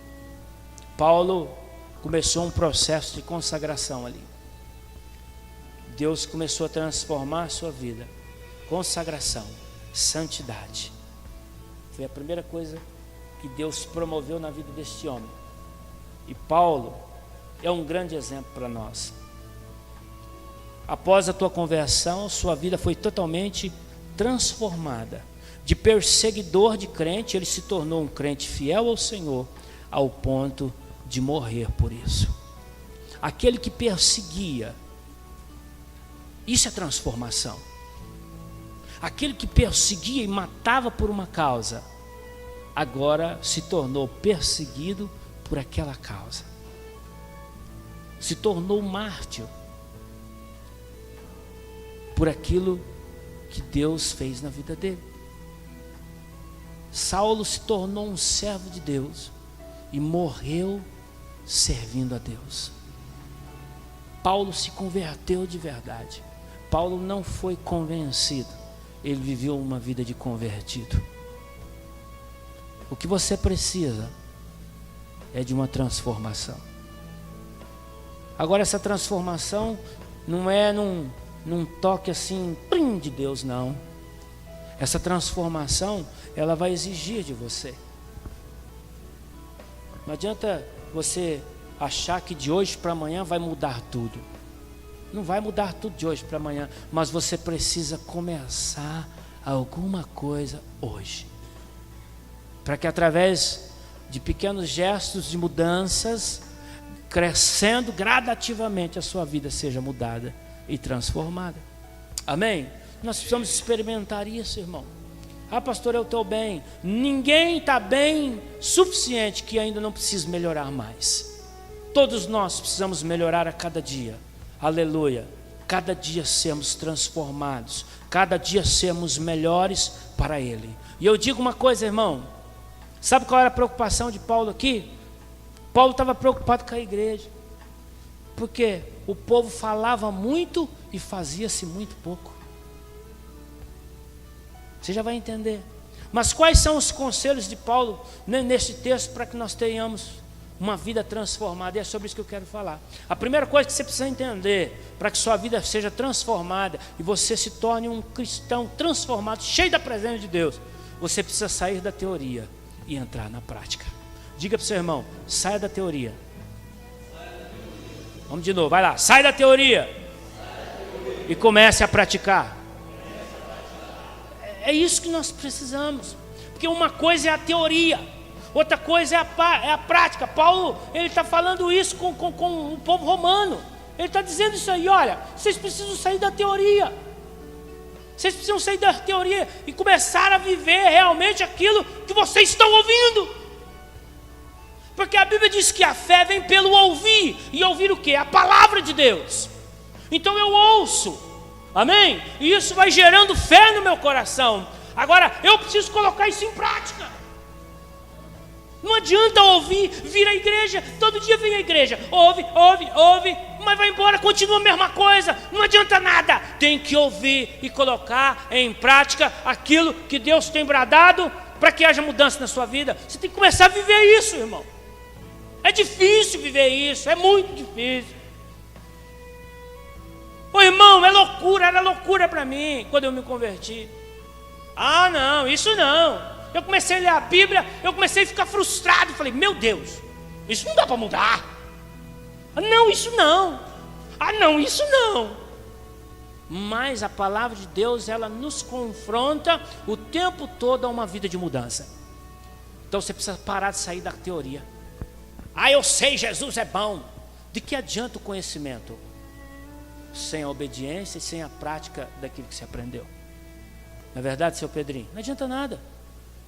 Paulo começou um processo de consagração ali. Deus começou a transformar a sua vida. Consagração, santidade. Foi a primeira coisa que Deus promoveu na vida deste homem. E Paulo é um grande exemplo para nós. Após a tua conversão, sua vida foi totalmente transformada. De perseguidor de crente, ele se tornou um crente fiel ao Senhor, ao ponto de morrer por isso. Aquele que perseguia, isso é transformação. Aquele que perseguia e matava por uma causa, agora se tornou perseguido por aquela causa. se tornou mártir por aquilo que Deus fez na vida dele. Saulo se tornou um servo de Deus e morreu servindo a Deus. Paulo se converteu de verdade. Paulo não foi convencido, ele viveu uma vida de convertido. O que você precisa é de uma transformação. Agora, essa transformação não é num toque assim, prim, de Deus, não. Essa transformação, ela vai exigir de você. Não adianta você achar que de hoje para amanhã vai mudar tudo. Não vai mudar tudo de hoje para amanhã, mas você precisa começar alguma coisa hoje, para que através de pequenos gestos de mudanças, crescendo gradativamente, a sua vida seja mudada e transformada. Amém? Nós precisamos experimentar isso, irmão. Ah, pastor, eu estou bem. Ninguém está bem suficiente que ainda não precisa melhorar mais. Todos nós precisamos melhorar a cada dia. Aleluia. Cada dia sermos transformados, cada dia sermos melhores para Ele. E eu digo uma coisa, irmão. Sabe qual era a preocupação de Paulo aqui? Paulo estava preocupado com a igreja, porque o povo falava muito e fazia-se muito pouco. Você já vai entender. Mas quais são os conselhos de Paulo nesse texto para que nós tenhamos uma vida transformada? E é sobre isso que eu quero falar. A primeira coisa que você precisa entender para que sua vida seja transformada e você se torne um cristão transformado, cheio da presença de Deus, você precisa sair da teoria e entrar na prática. Diga para o seu irmão, saia da teoria. Vamos de novo, vai lá, sai da teoria e comece a praticar. É isso que nós precisamos, porque uma coisa é a teoria, outra coisa é a prática. Paulo, ele está falando isso com o povo romano. Ele está dizendo isso aí, olha, vocês precisam sair da teoria. Vocês precisam sair da teoria e começar a viver realmente aquilo que vocês estão ouvindo. Porque a Bíblia diz que a fé vem pelo ouvir. E ouvir o quê? A palavra de Deus. Então eu ouço, amém? E isso vai gerando fé no meu coração. Agora eu preciso colocar isso em prática. Não adianta ouvir, vir à igreja, todo dia vem à igreja, ouve, mas vai embora, continua a mesma coisa, não adianta nada. Tem que ouvir e colocar em prática aquilo que Deus tem bradado para que haja mudança na sua vida. Você tem que começar a viver isso, irmão. É difícil viver isso, é muito difícil. Ô irmão, é loucura, era loucura para mim quando eu me converti. Ah não, isso não. Eu comecei a ler a Bíblia, eu comecei a ficar frustrado. Falei, meu Deus, isso não dá para mudar. Ah não, isso não. Ah não, isso não. Mas a palavra de Deus, ela nos confronta o tempo todo a uma vida de mudança. Então você precisa parar de sair da teoria. Ah, eu sei, Jesus é bom. De que adianta o conhecimento sem a obediência e sem a prática daquilo que você aprendeu? Não é verdade, seu Pedrinho? Não adianta nada.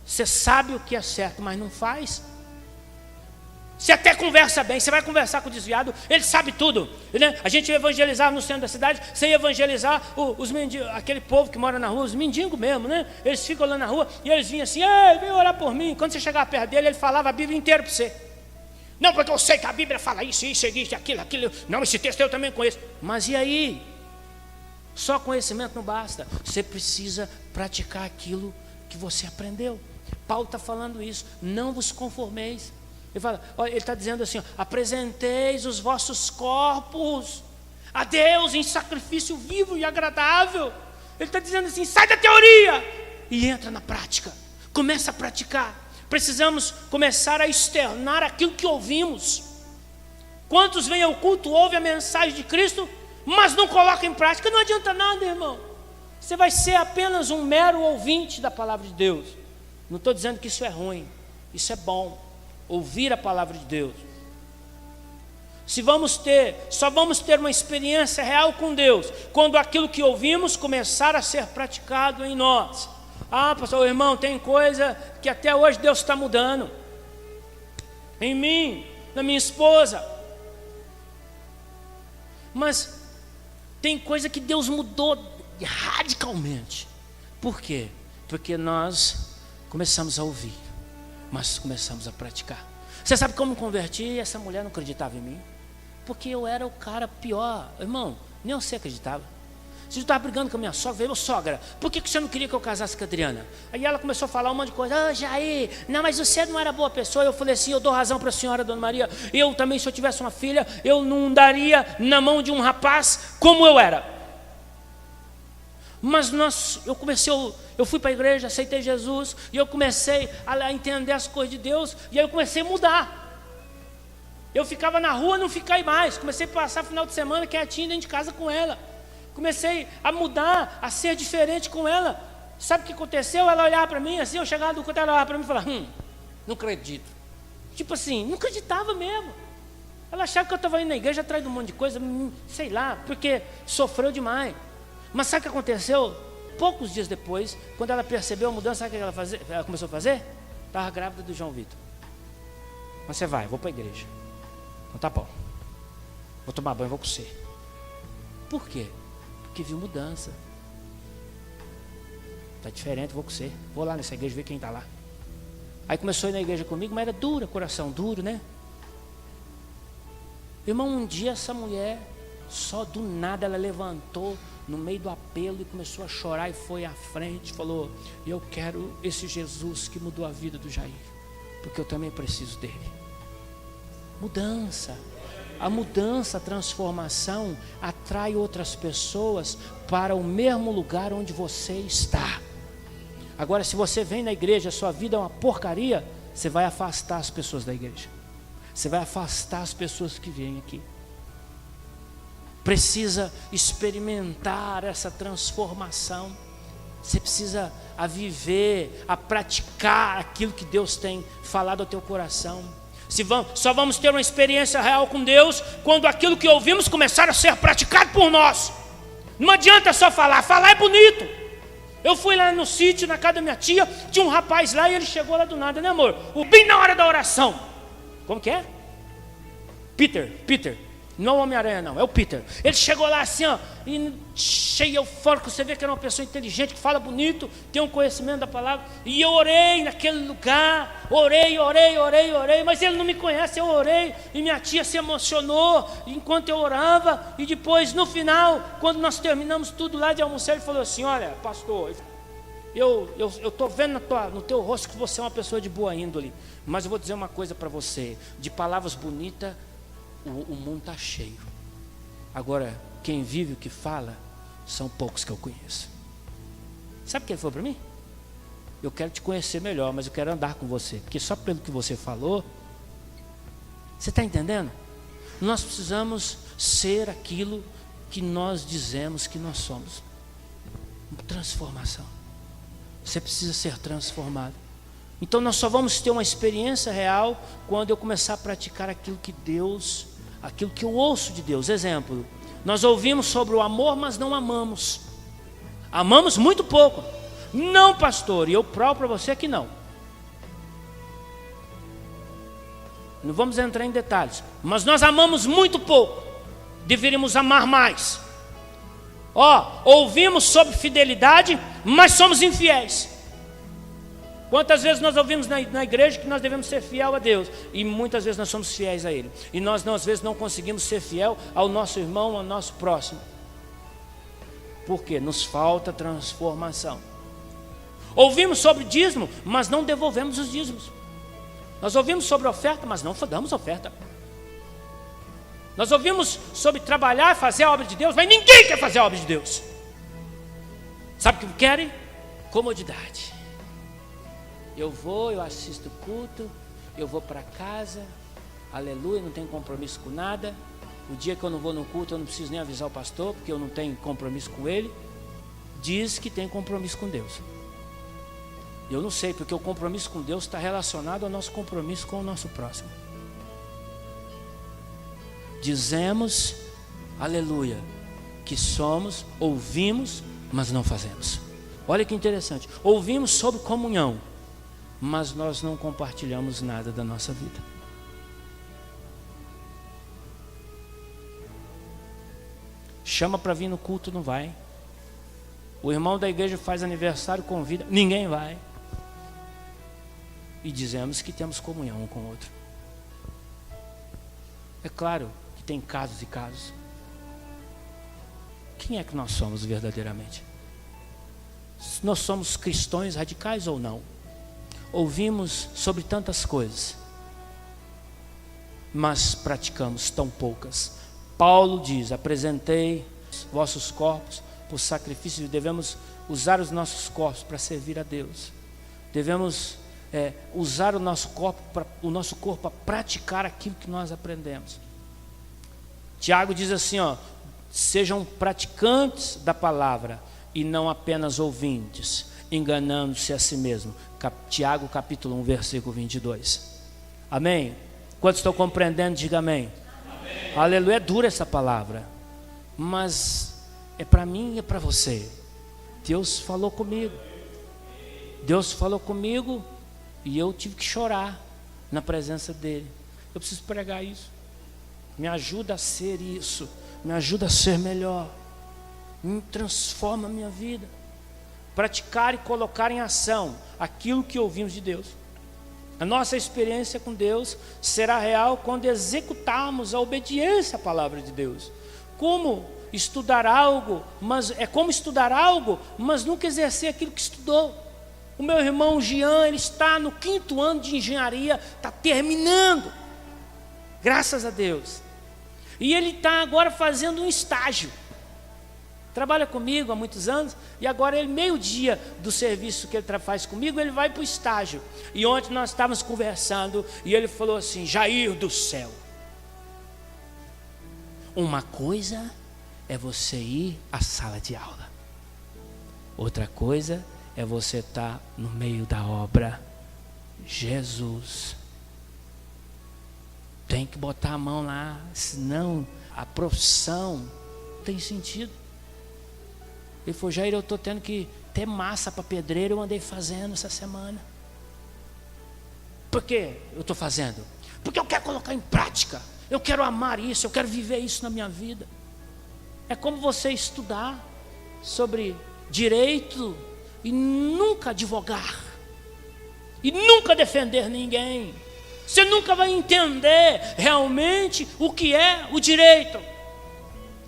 Você sabe o que é certo, mas não faz. Você até conversa bem, você vai conversar com o desviado, ele sabe tudo, né? A gente ia evangelizar no centro da cidade, você ia evangelizar os mendigos, aquele povo que mora na rua, os mendigos mesmo, né? Eles ficam lá na rua e eles vinham assim, ei, vem orar por mim. Quando você chegava perto dele, ele falava a Bíblia inteira para você. Não, porque eu sei que a Bíblia fala isso, aquilo. Não, esse texto eu também conheço. Mas e aí? Só conhecimento não basta. Você precisa praticar aquilo que você aprendeu. Paulo está falando isso. Não vos conformeis. Ele está dizendo assim, ó, apresenteis os vossos corpos a Deus em sacrifício vivo e agradável. Ele está dizendo assim, sai da teoria e entra na prática. Começa a praticar. Precisamos começar a externar aquilo que ouvimos. Quantos vêm ao culto, ouvem a mensagem de Cristo, mas não colocam em prática? Não adianta nada, irmão. Você vai ser apenas um mero ouvinte da palavra de Deus. Não estou dizendo que isso é ruim, isso é bom. Ouvir a palavra de Deus. Só vamos ter uma experiência real com Deus quando aquilo que ouvimos começar a ser praticado em nós. Ah, pastor, irmão, tem coisa que até hoje Deus está mudando. Em mim, na minha esposa. Mas tem coisa que Deus mudou radicalmente. Por quê? Porque nós começamos a ouvir, mas começamos a praticar. Você sabe como me converti? Essa mulher não acreditava em mim, porque eu era o cara pior. Irmão, nem você acreditava. Se eu estava brigando com a minha sogra, eu falei: ô sogra, por que você não queria que eu casasse com a Adriana? Aí ela começou a falar um monte de coisa. Ah, Jair, não, mas você não era boa pessoa. Eu falei assim: eu dou razão para a senhora, dona Maria. Eu também, se eu tivesse uma filha, eu não daria na mão de um rapaz como eu era. Mas eu fui para a igreja, aceitei Jesus, e eu comecei a entender as coisas de Deus, e aí eu comecei a mudar. Eu ficava na rua, não fiquei mais. Comecei a passar final de semana quietinho dentro de casa com ela. Comecei a mudar, a ser diferente com ela. Sabe o que aconteceu? Ela olhava para mim assim, eu chegava do culto, ela olhava para mim e falava: não acredito. Tipo assim, não acreditava mesmo. Ela achava que eu estava indo na igreja atrás de um monte de coisa, sei lá, porque sofreu demais. Mas sabe o que aconteceu? Poucos dias depois, quando ela percebeu a mudança, sabe o que ela começou a fazer? Estava grávida do João Vitor. Mas você vai, vou para a igreja. Então tá bom, vou tomar banho, vou com você. Por quê? Porque viu mudança. Está diferente, vou com você. Vou lá nessa igreja ver quem está lá. Aí começou a ir na igreja comigo, mas era dura, coração duro, né? Irmão, um dia essa mulher, só do nada, ela levantou no meio do apelo e começou a chorar e foi à frente. Falou: eu quero esse Jesus que mudou a vida do Jair, porque eu também preciso dele. Mudança. A mudança, a transformação atrai outras pessoas para o mesmo lugar onde você está. Agora, se você vem na igreja, a sua vida é uma porcaria, você vai afastar as pessoas da igreja. Você vai afastar as pessoas que vêm aqui. Precisa experimentar essa transformação. Você precisa a viver, a praticar aquilo que Deus tem falado ao teu coração. Só vamos ter uma experiência real com Deus quando aquilo que ouvimos começar a ser praticado por nós. Não adianta só falar é bonito. Eu fui lá no sítio, na casa da minha tia, tinha um rapaz lá e ele chegou lá do nada, né amor? Bem na hora da oração. Como que é? Peter. Não é o Homem-Aranha não, é o Peter. Ele chegou lá assim, ó, e cheio eufórico. Você vê que era uma pessoa inteligente, que fala bonito, tem um conhecimento da palavra. E eu orei naquele lugar, orei, mas ele não me conhece. Eu orei e minha tia se emocionou enquanto eu orava. E depois, no final, quando nós terminamos tudo lá de almoçar, ele falou assim: olha, pastor, eu estou vendo no teu rosto que você é uma pessoa de boa índole, mas eu vou dizer uma coisa para você: de palavras bonitas o mundo está cheio. Agora, quem vive o que fala são poucos que eu conheço. Sabe o que ele falou para mim? Eu quero te conhecer melhor, mas eu quero andar com você, porque só pelo que você falou. Você está entendendo? Nós precisamos ser aquilo que nós dizemos que nós somos. Transformação. Você precisa ser transformado. Então nós só vamos ter uma experiência real quando eu começar a praticar aquilo que eu ouço de Deus. Exemplo, nós ouvimos sobre o amor, mas não amamos. Amamos muito pouco. Não, pastor, e eu provo para você que não. Não vamos entrar em detalhes, mas nós amamos muito pouco. Deveríamos amar mais. Ouvimos sobre fidelidade, mas somos infiéis. Quantas vezes nós ouvimos na igreja que nós devemos ser fiel a Deus, e muitas vezes nós somos fiéis a Ele, e nós às vezes não conseguimos ser fiel ao nosso irmão, ao nosso próximo. Por quê? Nos falta transformação. Ouvimos sobre dízimo, mas não devolvemos os dízimos. Nós ouvimos sobre oferta, mas não damos oferta. Nós ouvimos sobre trabalhar, fazer a obra de Deus, mas ninguém quer fazer a obra de Deus. Sabe o que querem? Comodidade. Eu assisto o culto, eu vou para casa, aleluia, não tenho compromisso com nada. O dia que eu não vou no culto, eu não preciso nem avisar o pastor, porque eu não tenho compromisso com ele. Diz que tem compromisso com Deus. Eu não sei, porque o compromisso com Deus está relacionado ao nosso compromisso com o nosso próximo. Dizemos, aleluia, que somos, ouvimos, mas não fazemos. Olha que interessante, ouvimos sobre comunhão, mas nós não compartilhamos nada da nossa vida. Chama para vir no culto, não vai. O irmão da igreja faz aniversário, convida, ninguém vai. E dizemos que temos comunhão um com o outro. É claro que tem casos e casos. Quem é que nós somos verdadeiramente? Nós somos cristãos radicais ou não? Ouvimos sobre tantas coisas, mas praticamos tão poucas. Paulo diz: apresentei vossos corpos por sacrifício. Devemos usar os nossos corpos para servir a Deus. Devemos usar o nosso corpo para praticar aquilo que nós aprendemos. Tiago diz assim, sejam praticantes da palavra e não apenas ouvintes, enganando-se a si mesmo. Tiago capítulo 1, versículo 22. Amém? Quantos estão compreendendo, diga amém. Amém. Aleluia. É dura essa palavra, mas é para mim e é para você. Deus falou comigo. Deus falou comigo e eu tive que chorar na presença dele. Eu preciso pregar isso. Me ajuda a ser isso. Me ajuda a ser melhor. Me transforma a minha vida. Praticar e colocar em ação aquilo que ouvimos de Deus. A nossa experiência com Deus será real quando executarmos a obediência à palavra de Deus. Como estudar algo, mas nunca exercer aquilo que estudou. O meu irmão Jean, ele está no 5º ano de engenharia, está terminando, graças a Deus. E ele está agora fazendo um estágio. Trabalha comigo há muitos anos, e agora ele, meio-dia do serviço que ele faz comigo, ele vai para o estágio. E ontem nós estávamos conversando, e ele falou assim: Jair do céu, uma coisa é você ir à sala de aula, outra coisa é você estar no meio da obra. Jesus, tem que botar a mão lá, senão a profissão não tem sentido. Ele falou: Jair, eu estou tendo que ter massa para pedreiro, eu andei fazendo essa semana. Por que eu estou fazendo? Porque eu quero colocar em prática, eu quero amar isso, eu quero viver isso na minha vida. É como você estudar sobre direito e nunca advogar, e nunca defender ninguém. Você nunca vai entender realmente o que é o direito,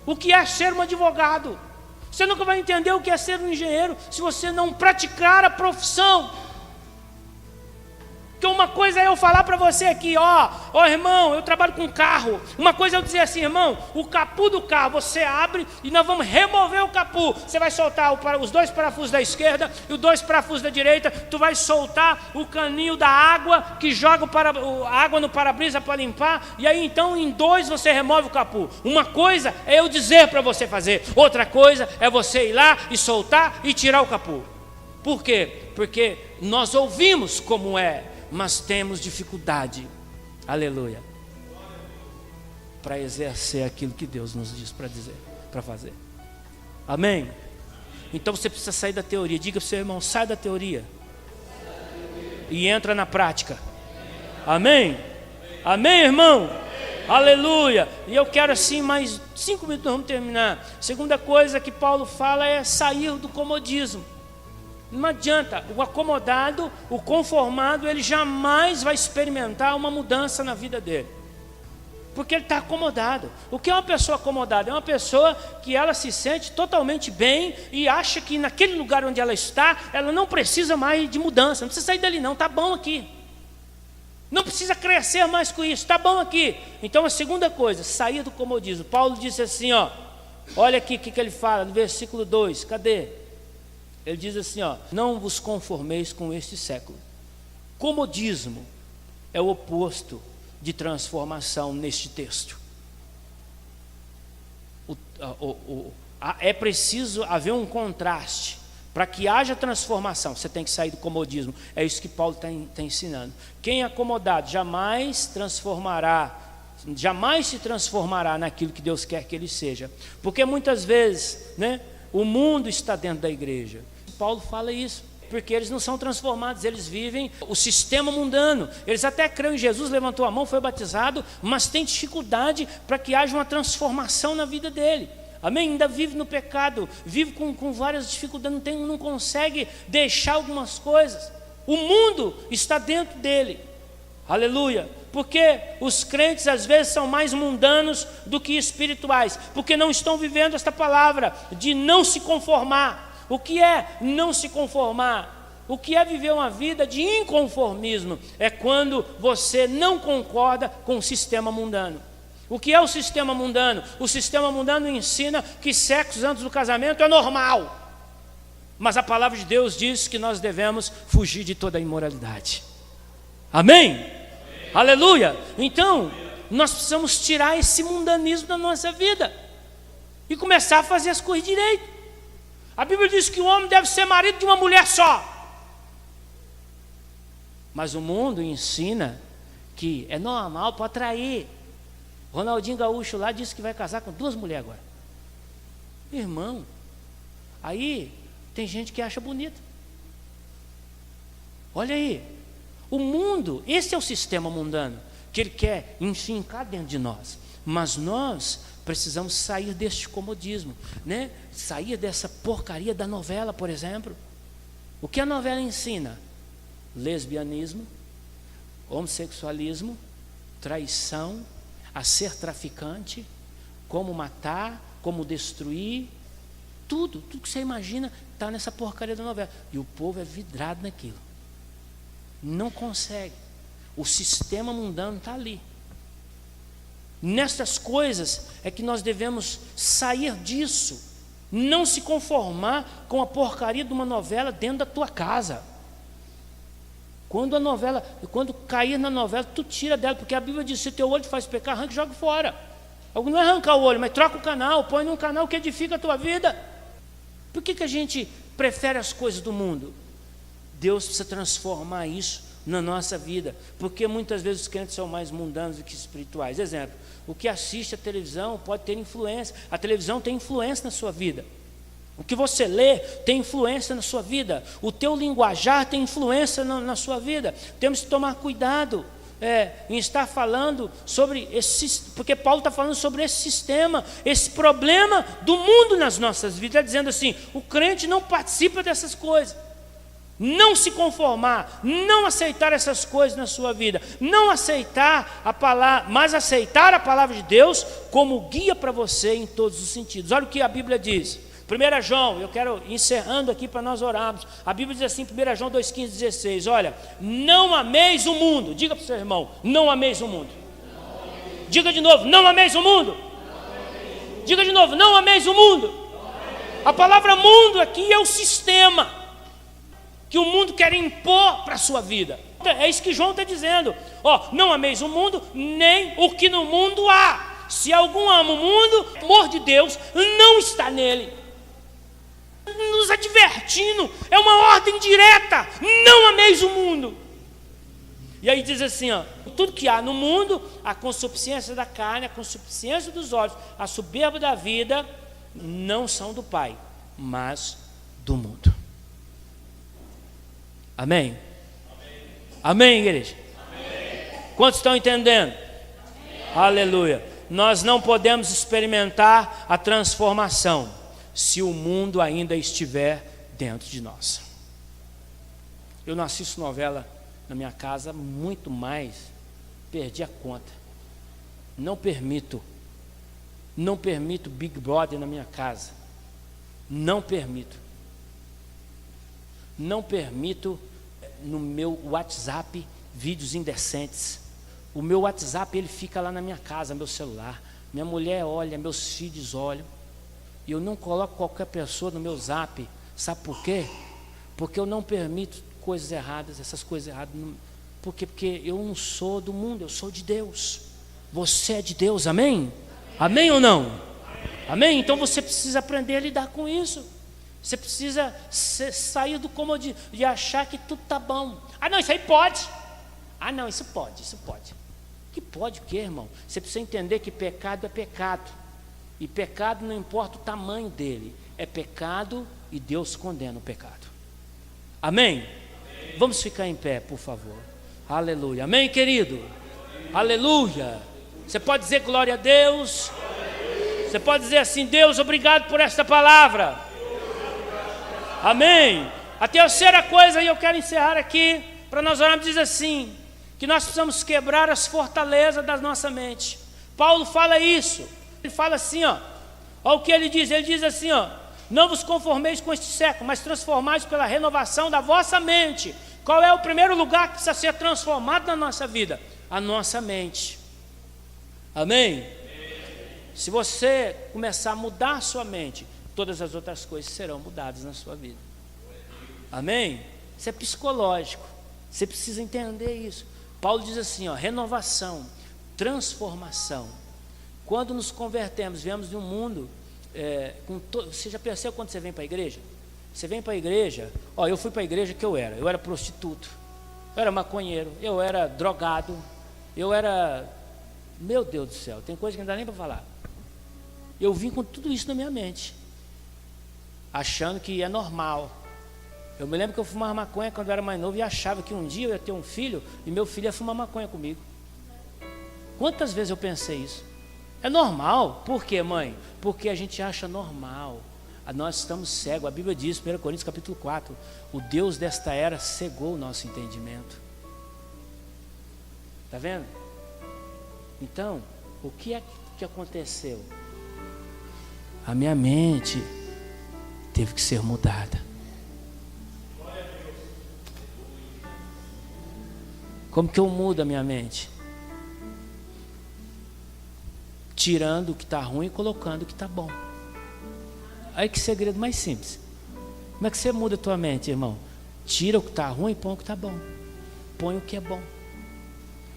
o que é ser um advogado. Você nunca vai entender o que é ser um engenheiro se você não praticar a profissão. Porque uma coisa é eu falar para você aqui, ó irmão, eu trabalho com carro. Uma coisa é eu dizer assim: irmão, o capu do carro você abre e nós vamos remover o capu. Você vai soltar os 2 parafusos da esquerda e os 2 parafusos da direita. Tu vai soltar o caninho da água que joga a água no para-brisa para limpar. E aí então em 2 você remove o capu. Uma coisa é eu dizer para você fazer, outra coisa é você ir lá e soltar e tirar o capu. Por quê? Porque nós ouvimos como é, mas temos dificuldade, aleluia, para exercer aquilo que Deus nos diz para dizer, para fazer. Amém? Então você precisa sair da teoria. Diga para o seu irmão: sai da teoria e entra na prática. Amém? Amém, irmão? Aleluia. E eu quero assim mais 5 minutos, vamos terminar. Segunda coisa que Paulo fala é sair do comodismo. Não adianta, o acomodado, o conformado, ele jamais vai experimentar uma mudança na vida dele, porque ele está acomodado. O que é uma pessoa acomodada? É uma pessoa que ela se sente totalmente bem e acha que naquele lugar onde ela está, ela não precisa mais de mudança, não precisa sair dali não, está bom aqui, não precisa crescer mais com isso, está bom aqui. Então a segunda coisa, sair do comodismo. Paulo disse assim, olha aqui o que ele fala no versículo 2, cadê? Ele diz assim, não vos conformeis com este século. Comodismo é o oposto de transformação neste texto. É preciso haver um contraste. Para que haja transformação, você tem que sair do comodismo. É isso que Paulo está ensinando. Quem é acomodado jamais se transformará naquilo que Deus quer que ele seja. Porque muitas vezes, o mundo está dentro da igreja. Paulo fala isso, porque eles não são transformados, eles vivem o sistema mundano. Eles até creem em Jesus, levantou a mão, foi batizado, mas tem dificuldade para que haja uma transformação na vida dele. Amém? Ainda vive no pecado, vive com várias dificuldades, não consegue deixar algumas coisas. O mundo está dentro dele. Aleluia. Porque os crentes às vezes são mais mundanos do que espirituais, porque não estão vivendo esta palavra de não se conformar. O que é não se conformar? O que é viver uma vida de inconformismo? É quando você não concorda com o sistema mundano. O que é o sistema mundano? O sistema mundano ensina que sexo antes do casamento é normal, mas a palavra de Deus diz que nós devemos fugir de toda a imoralidade. Amém? Aleluia! Então, nós precisamos tirar esse mundanismo da nossa vida e começar a fazer as coisas direito. A Bíblia diz que o homem deve ser marido de uma mulher só, mas o mundo ensina que é normal para atrair. Ronaldinho Gaúcho lá disse que vai casar com 2 mulheres agora. Irmão, aí tem gente que acha bonito. Olha aí. O mundo, esse é o sistema mundano, que ele quer enfincar dentro de nós. Mas nós precisamos sair deste comodismo, né? Sair dessa porcaria da novela, por exemplo. O que a novela ensina? Lesbianismo, homossexualismo, traição, a ser traficante, como matar, como destruir. Tudo que você imagina está nessa porcaria da novela. E o povo é vidrado naquilo. Não consegue. O sistema mundano está ali. Nestas coisas é que nós devemos sair disso. Não se conformar com a porcaria de uma novela dentro da tua casa. Quando cair na novela, tu tira dela, porque a Bíblia diz: se teu olho te faz pecar, arranca e joga fora. Não é arrancar o olho, mas troca o canal, põe num canal que edifica a tua vida. Por que a gente prefere as coisas do mundo? Deus precisa transformar isso na nossa vida, porque muitas vezes os crentes são mais mundanos do que espirituais. Exemplo, o que assiste a televisão pode ter influência. A televisão tem influência na sua vida. O que você lê tem influência na sua vida. O teu linguajar tem influência na sua vida. Temos que tomar cuidado em estar falando sobre esse, porque Paulo está falando sobre esse sistema, esse problema do mundo nas nossas vidas. Está dizendo assim: o crente não participa dessas coisas. Não se conformar, não aceitar essas coisas na sua vida, não aceitar a palavra, mas aceitar a palavra de Deus como guia para você em todos os sentidos. Olha o que a Bíblia diz. 1 João, eu quero encerrando aqui para nós orarmos. A Bíblia diz assim, 1 João 2,15, 16: olha, não ameis o mundo. Diga para o seu irmão: não ameis o mundo. Diga de novo: não ameis o mundo. Diga de novo: não ameis o mundo. A palavra mundo aqui é o sistema que o mundo quer impor para a sua vida. É isso que João está dizendo. Não ameis o mundo, nem o que no mundo há. Se algum ama o mundo, o amor de Deus não está nele. Nos advertindo, é uma ordem direta: não ameis o mundo. E aí diz assim, tudo que há no mundo, a concupiscência da carne, a concupiscência dos olhos, a soberba da vida, não são do Pai, mas do mundo. Amém? Amém, igreja? Amém. Quantos estão entendendo? Amém. Aleluia. Nós não podemos experimentar a transformação se o mundo ainda estiver dentro de nós. Eu não assisto novela na minha casa muito mais, perdi a conta. Não permito Big Brother na minha casa. Não permito no meu WhatsApp vídeos indecentes. O meu WhatsApp, ele fica lá na minha casa, meu celular. Minha mulher olha, meus filhos olham. E eu não coloco qualquer pessoa no meu zap. Sabe por quê? Porque eu não permito coisas erradas, essas coisas erradas. Porque eu não sou do mundo, eu sou de Deus. Você é de Deus, amém? Amém ou não? Amém? Então você precisa aprender a lidar com isso. Você precisa sair do comodismo de achar que tudo está bom. Não, isso aí pode. Não, isso pode. Que pode o quê, irmão? Você precisa entender que pecado é pecado. E pecado não importa o tamanho dele. É pecado e Deus condena o pecado. Amém? Amém. Vamos ficar em pé, por favor. Aleluia. Amém, querido? Aleluia. Você pode dizer glória a Deus? Você pode dizer assim: Deus, obrigado por esta palavra. Amém. A terceira coisa, e eu quero encerrar aqui, para nós orarmos, diz assim, que nós precisamos quebrar as fortalezas da nossa mente. Paulo fala isso, ele fala assim, olha o que ele diz assim, não vos conformeis com este século, mas transformais pela renovação da vossa mente. Qual é o primeiro lugar que precisa ser transformado na nossa vida? A nossa mente. Amém? Se você começar a mudar a sua mente, todas as outras coisas serão mudadas na sua vida. Amém? Isso é psicológico. Você precisa entender isso. Paulo diz assim, renovação, transformação. Quando nos convertemos, viemos de um mundo, você já percebeu quando você vem para a igreja? Você vem para a igreja, eu fui para a igreja que eu era prostituto, eu era maconheiro, eu era drogado, eu era, meu Deus do céu, tem coisa que não dá nem para falar. Eu vim com tudo isso na minha mente, achando que é normal. Eu me lembro que eu fumava maconha quando eu era mais novo e achava que um dia eu ia ter um filho e meu filho ia fumar maconha comigo. Quantas vezes eu pensei isso? É normal. Por quê, mãe? Porque a gente acha normal. Nós estamos cegos. A Bíblia diz, 1 Coríntios capítulo 4, o Deus desta era cegou o nosso entendimento. Está vendo? Então, o que é que aconteceu? A minha mente teve que ser mudada. Como que eu mudo a minha mente? Tirando o que está ruim e colocando o que está bom. Aí que segredo mais simples. Como é que você muda a tua mente, irmão? Tira o que está ruim e põe o que está bom. Põe o que é bom.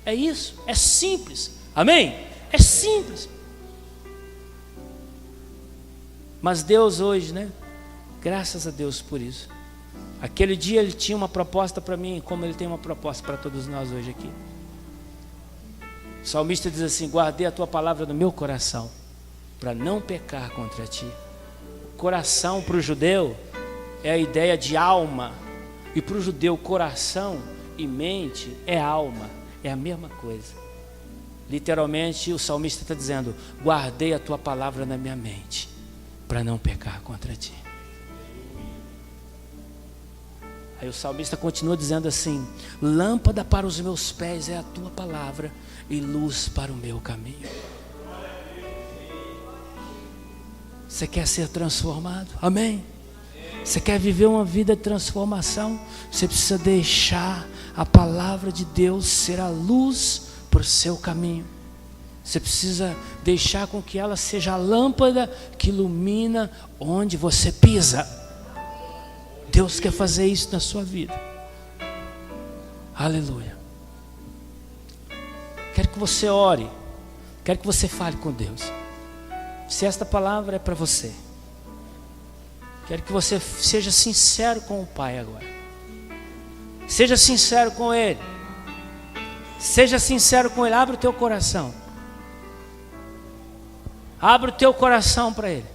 É isso, é simples. Amém? É simples. Mas Deus hoje, graças a Deus por isso. Aquele dia ele tinha uma proposta para mim, como ele tem uma proposta para todos nós hoje aqui. O salmista diz assim: guardei a tua palavra no meu coração, para não pecar contra ti. Coração para o judeu é a ideia de alma, e para o judeu coração e mente é alma, é a mesma coisa. Literalmente o salmista está dizendo: guardei a tua palavra na minha mente, para não pecar contra ti. Aí o salmista continua dizendo assim: lâmpada para os meus pés é a tua palavra e luz para o meu caminho. Você quer ser transformado? Amém? Você quer viver uma vida de transformação? Você precisa deixar a palavra de Deus ser a luz para o seu caminho. Você precisa deixar com que ela seja a lâmpada que ilumina onde você pisa. Deus quer fazer isso na sua vida. Aleluia. Quero que você ore. Quero que você fale com Deus. Se esta palavra é para você, quero que você seja sincero com o Pai agora. Seja sincero com Ele. Seja sincero com Ele. Abre o teu coração. Abre o teu coração para Ele.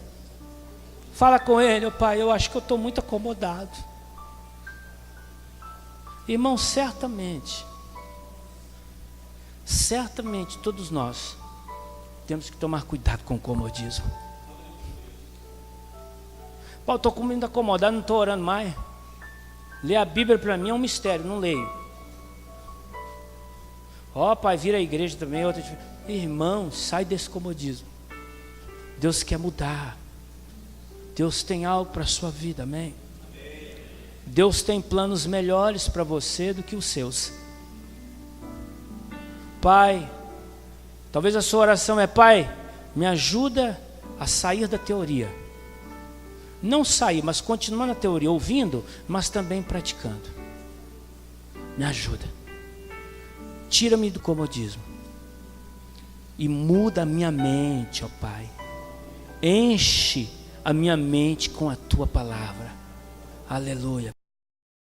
Fala com Ele: Pai, eu acho que eu estou muito acomodado. Irmão, certamente todos nós temos que tomar cuidado com o comodismo. Paulo, estou muito acomodado, não estou orando mais. Ler a Bíblia para mim é um mistério, não leio. Pai, vira a igreja também. Irmão, sai desse comodismo. Deus quer mudar. Deus tem algo para a sua vida, amém? Deus tem planos melhores para você do que os seus. Pai, talvez a sua oração é: Pai, me ajuda a sair da teoria. Não sair, mas continuar na teoria, ouvindo, mas também praticando. Me ajuda. Tira-me do comodismo e muda a minha mente, Pai. Enche a minha mente com a tua palavra. Aleluia.